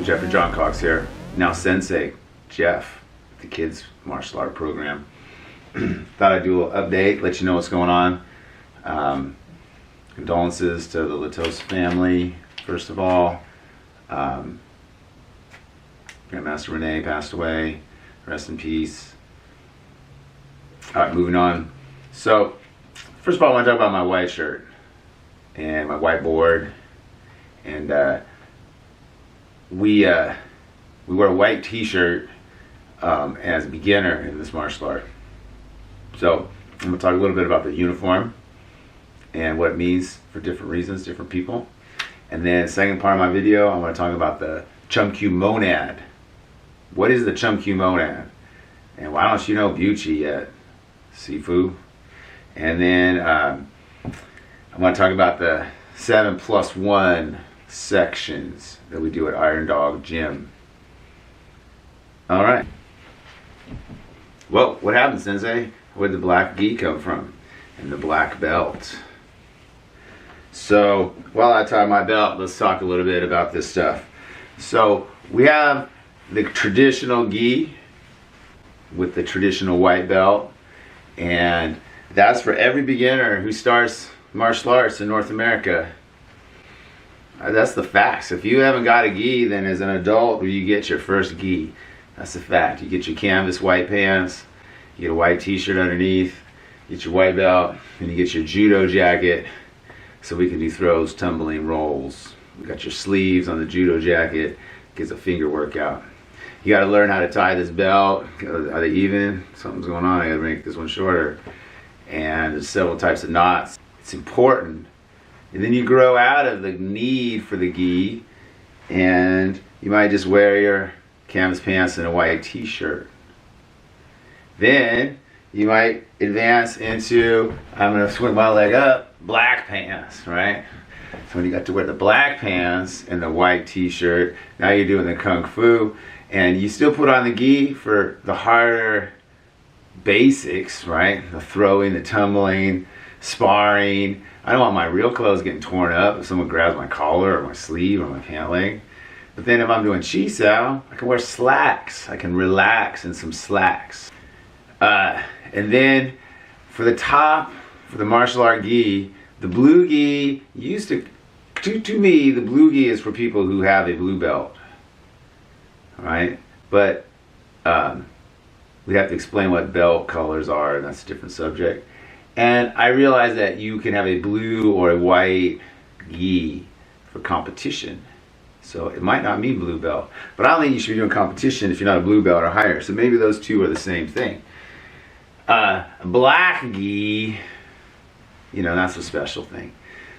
Jeffrey John Cox here. Now Sensei Jeff, the kids martial art program. Thought I'd do a little update, let you know what's going on. Condolences to the Latos family, first of all. Grandmaster Renee passed away. Rest in peace. Alright, moving on. So, first of all, I want to talk about my white shirt and my whiteboard. And we wear a white t-shirt as a beginner in this martial art. So I'm going to talk a little bit about the uniform and what it means for different reasons, different people. And then second part of my video, I'm going to talk about the Chum monad. What is the Chum monad? And why don't you know Bucci yet? Sifu. And then I'm going to talk about the 7+1 sections that we do at Iron Dog Gym. Alright. Well, what happened, Sensei? Where'd the black gi come from? And the black belt. So, while I tie my belt, let's talk a little bit about this stuff. So, we have the traditional gi with the traditional white belt. And that's for every beginner who starts martial arts in North America. That's the facts. If you haven't got a gi, then as an adult, you get your first gi. That's the fact. You get your canvas white pants, you get a white t-shirt underneath, you get your white belt, and you get your judo jacket so we can do throws, tumbling, rolls. You got your sleeves on the judo jacket, gets a finger workout. You got to learn how to tie this belt. Are they even? Something's going on. I got to make this one shorter. And there's several types of knots. It's important. And then you grow out of the need for the gi, and you might just wear your canvas pants and a white t-shirt. Then you might advance into, I'm going to swing my leg up, black pants, right? So when you got to wear the black pants and the white t-shirt, now you're doing the kung fu, and you still put on the gi for the harder basics, right? The throwing, the tumbling, sparring. I don't want my real clothes getting torn up if someone grabs my collar or my sleeve or my pant leg. But then if I'm doing chi sao, I can wear slacks. I can relax in some slacks. And then for the top, for the martial art gi, the blue gi used to me, the blue gi is for people who have a blue belt. Alright? But we have to explain what belt colors are, and that's a different subject. And I realize that you can have a blue or a white gi for competition. So it might not mean blue belt. But I don't think you should be doing competition if you're not a blue belt or higher. So maybe those two are the same thing. Black gi, you know, that's a special thing.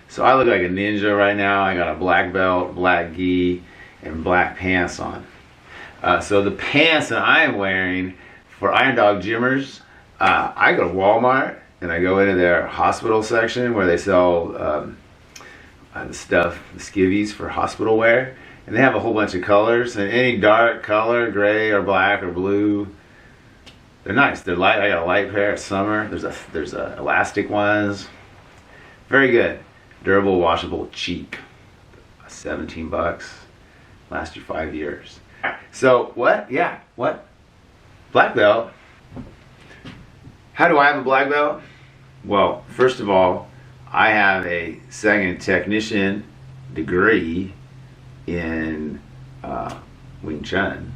So I look like a ninja right now. I got a black belt, black gi, and black pants on. So the pants that I am wearing for Iron Dog Gymmers, I go to Walmart and I go into their hospital section where they sell the stuff, the skivvies for hospital wear, and they have a whole bunch of colors, and any dark color, gray or black or blue, they're nice. They're light. I got a light pair. It's summer. There's a elastic ones. Very good, durable, washable, cheap. 17 bucks. Last you 5 years. So what? Yeah, what? Black belt. How do I have a black belt? Well, first of all, I have a second technician degree in Wing Tsun.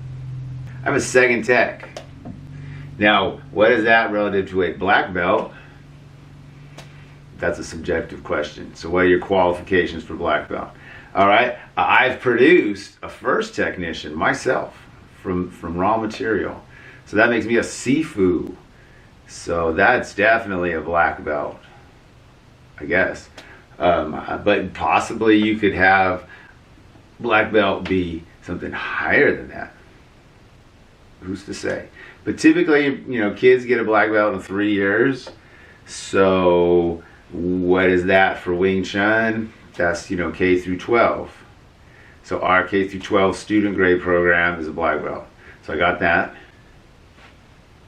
I have a second tech. Now, what is that relative to a black belt? That's a subjective question. So what are your qualifications for black belt? All right, I've produced a first technician myself from raw material. So that makes me a Sifu. So that's definitely a black belt, I guess. But possibly you could have black belt be something higher than that. Who's to say? But typically, you know, kids get a black belt in 3 years. So what is that for Wing Tsun? That's, you know, K through 12. So our K through 12 student grade program is a black belt. So I got that.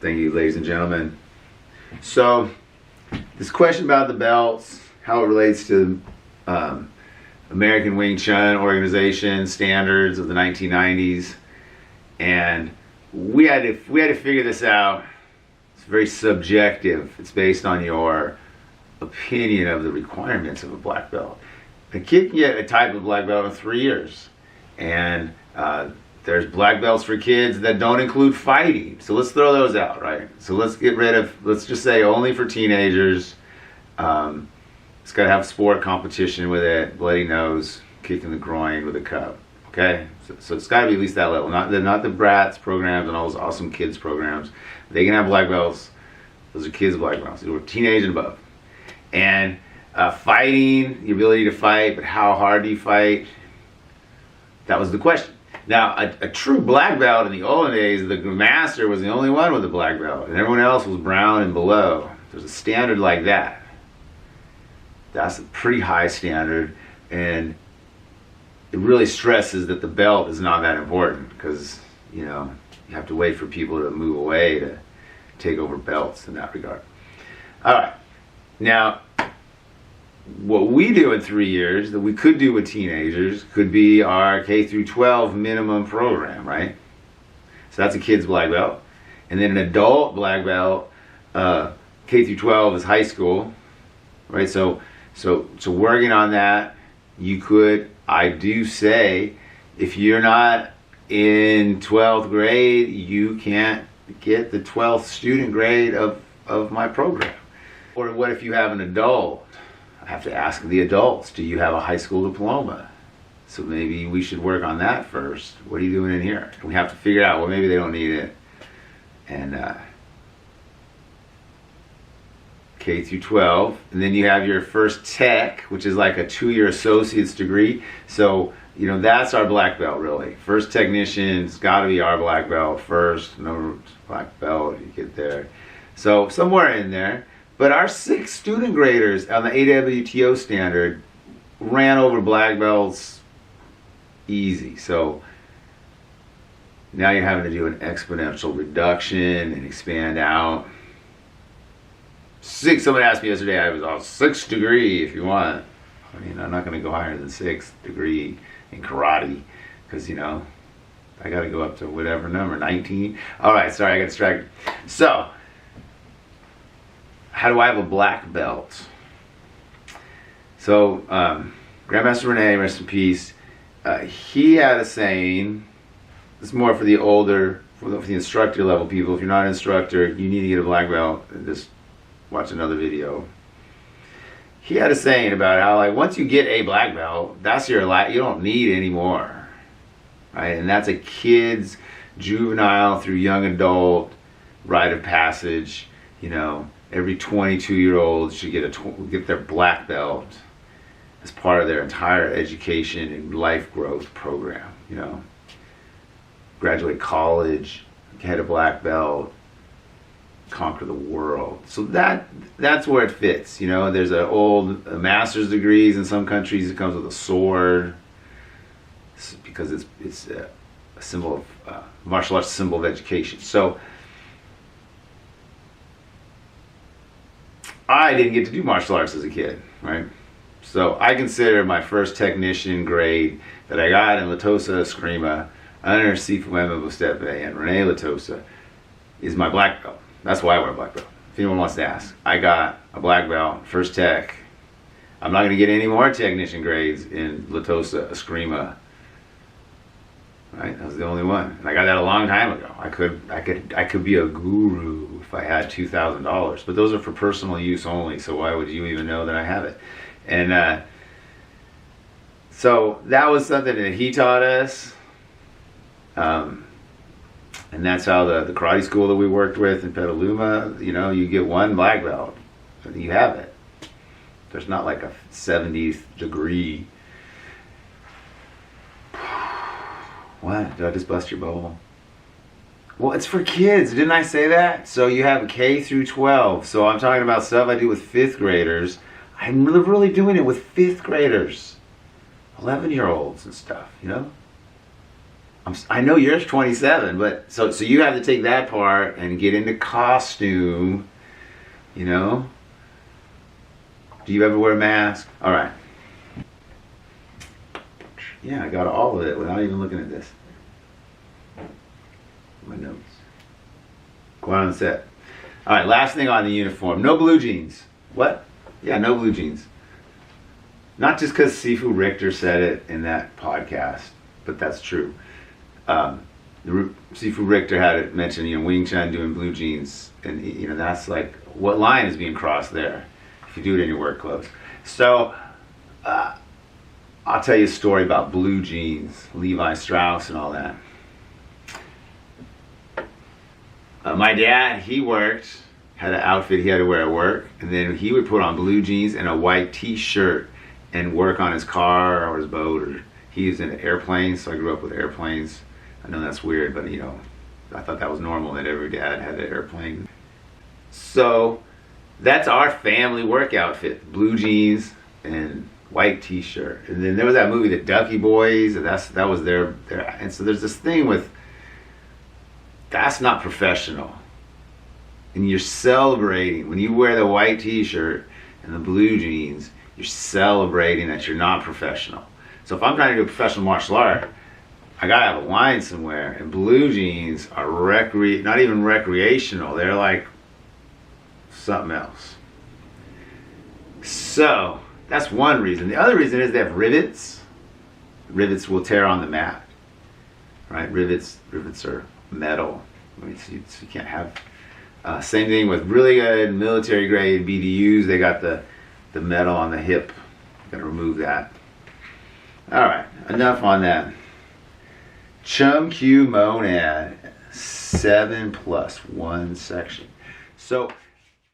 Thank you, ladies and gentlemen. So this question about the belts, how it relates to American Wing Tsun organization standards of the 1990s, and we had to figure this out. It's very subjective. It's based on your opinion of the requirements of a black belt. A kid can get a type of black belt in 3 years, and there's black belts for kids that don't include fighting. So let's throw those out, right? So let's just say only for teenagers. It's got to have sport competition with it, bloody nose, kicking the groin with a cup. Okay, so it's got to be at least that level. Not the brats programs and all those awesome kids programs. They can have black belts. Those are kids black belts. They were teenage and above. And fighting, the ability to fight, but how hard do you fight? That was the question. Now, a true black belt in the olden days, the master was the only one with a black belt, and everyone else was brown and below. There's a standard like that. That's a pretty high standard, and it really stresses that the belt is not that important, because you have to wait for people to move away to take over belts in that regard. All right, now what we do in 3 years that we could do with teenagers could be our K through 12 minimum program, right? So that's a kid's black belt, and then an adult black belt. K through 12 is high school, right? So working on that, you could, I do say, if you're not in 12th grade, you can't get the 12th student grade of my program. Or what if you have an adult? I have to ask the adults, do you have a high school diploma? So maybe we should work on that first. What are you doing in here? We have to figure out, well, maybe they don't need it. And K through 12, and then you have your first tech, which is like a 2-year associate's degree. So that's our black belt, really. First technician's got to be our black belt first. No black belt, you get there. So somewhere in there. But our 6 student graders on the AWTO standard ran over black belts easy. So now you're having to do an exponential reduction and expand out. Someone asked me yesterday, I was on 6th degree if you want. I mean, I'm not going to go higher than 6th degree in karate because, I got to go up to whatever number, 19. All right, sorry, I got distracted. So, how do I have a black belt? So, Grandmaster Rene, rest in peace, he had a saying, it's more for the older, for the instructor level people. If you're not an instructor, you need to get a black belt. Just watch another video. He had a saying about how, like, once you get a black belt, that's your life. You don't need any more, right? And that's a kid's juvenile through young adult rite of passage. Every 22-year-old should get their black belt as part of their entire education and life growth program. Graduate college, get a black belt, conquer the world. So that's where it fits. There's a master's degrees in some countries. It comes with a sword because it's a symbol of martial arts, symbol of education. So I didn't get to do martial arts as a kid, right? So I consider my first technician grade that I got in Latosa Eskrima under Sifu Emma Bostepe and Rene Latosa is my black belt. That's why I wear a black belt. If anyone wants to ask, I got a black belt, first tech. I'm not going to get any more technician grades in Latosa Eskrima. Right? That was the only one, and I got that a long time ago. I could be a guru if I had $2,000, but those are for personal use only. So why would you even know that I have it? And so that was something that he taught us, and that's how the karate school that we worked with in Petaluma. You get one black belt, and you have it. There's not like a 70th degree. What? Did I just bust your bubble? Well, it's for kids. Didn't I say that? So you have K through 12. So I'm talking about stuff I do with 5th graders. I'm really doing it with 5th graders. 11-year-olds and stuff, I know you're 27, but so you have to take that part and get into costume, Do you ever wear a mask? All right. Yeah, I got all of it without even looking at this. My notes. Go on set. All right, last thing on the uniform. No blue jeans. What? Yeah, no blue jeans. Not just because Sifu Richter said it in that podcast, but that's true. Sifu Richter had it mentioned, Wing Tsun doing blue jeans, and that's like, what line is being crossed there if you do it in your work clothes? So I'll tell you a story about blue jeans, Levi Strauss and all that. My dad, he had an outfit he had to wear at work, and then he would put on blue jeans and a white t-shirt and work on his car or his boat, or he was in airplanes, so I grew up with airplanes. I know that's weird, but I thought that was normal that every dad had an airplane. So that's our family work outfit, blue jeans and white t-shirt. And then there was that movie, The Ducky Boys, and that was their, and so there's this thing with, that's not professional. And you're celebrating, when you wear the white t-shirt and the blue jeans, you're celebrating that you're not professional. So if I'm trying to do a professional martial art, I gotta have a line somewhere, and blue jeans are not even recreational, they're like something else. So that's one reason. The other reason is they have rivets. Rivets will tear on the mat, right? Rivets are metal. So you can't have. Same thing with really good military grade BDUs. They got the metal on the hip. Got to remove that. All right, enough on that. Chum Q monad, 7+1 section. So